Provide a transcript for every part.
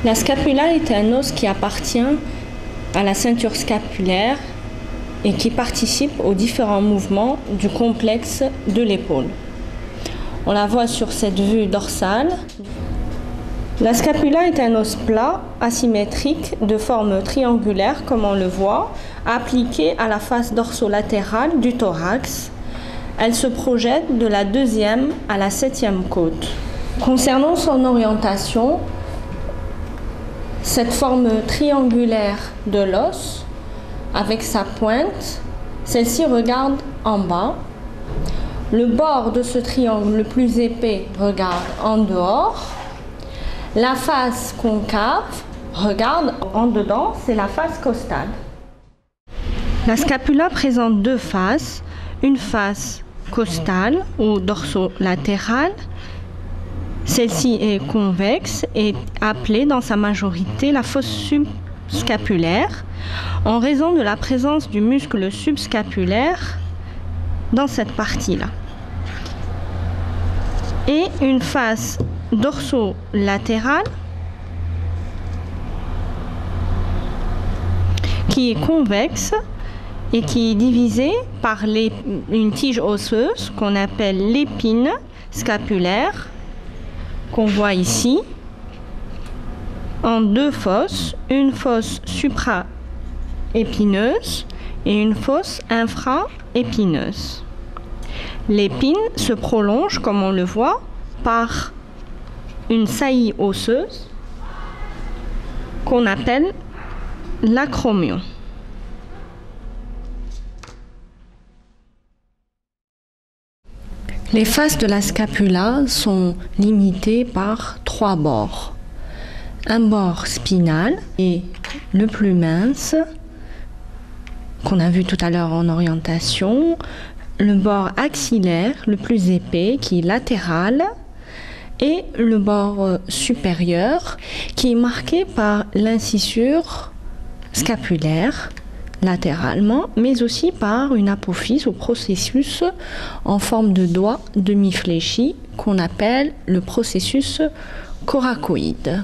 La scapula est un os qui appartient à la ceinture scapulaire et qui participe aux différents mouvements du complexe de l'épaule. On la voit sur cette vue dorsale. La scapula est un os plat, asymétrique, de forme triangulaire, comme on le voit, appliqué à la face dorsolatérale du thorax. Elle se projette de la 2e à la 7e côte. Concernant son orientation, cette forme triangulaire de l'os, avec sa pointe, celle-ci regarde en bas. Le bord de ce triangle le plus épais regarde en dehors. La face concave regarde en dedans, c'est la face costale. La scapula présente deux faces, une face costale ou dorsolatérale. Celle-ci est convexe et appelée dans sa majorité la fosse subscapulaire en raison de la présence du muscle subscapulaire dans cette partie-là. Et une face dorsolatérale qui est convexe et qui est divisée par une tige osseuse qu'on appelle l'épine scapulaire, qu'on voit ici, en deux fosses, une fosse supra-épineuse et une fosse infra-épineuse. L'épine se prolonge, comme on le voit, par une saillie osseuse qu'on appelle l'acromion. Les faces de la scapula sont limitées par 3 bords. Un bord spinal et le plus mince, qu'on a vu tout à l'heure en orientation, le bord axillaire, le plus épais, qui est latéral, et le bord supérieur, qui est marqué par l'incisure scapulaire, latéralement, mais aussi par une apophyse ou processus en forme de doigt demi-fléchi qu'on appelle le processus coracoïde.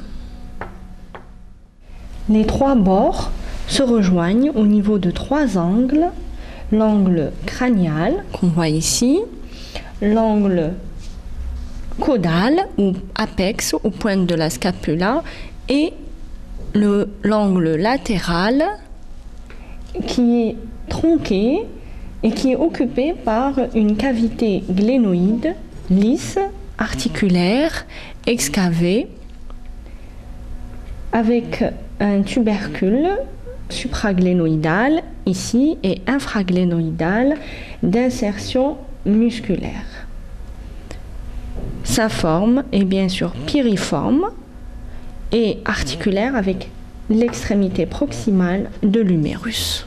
Les 3 bords se rejoignent au niveau de 3 angles, l'angle crânial qu'on voit ici, l'angle caudal ou apex ou pointe de la scapula et l'angle latéral qui est tronqué et qui est occupé par une cavité glénoïde, lisse, articulaire, excavée, avec un tubercule supraglénoïdal ici et infraglénoïdal d'insertion musculaire. Sa forme est bien sûr piriforme et articulaire avec l'extrémité proximale de l'humérus.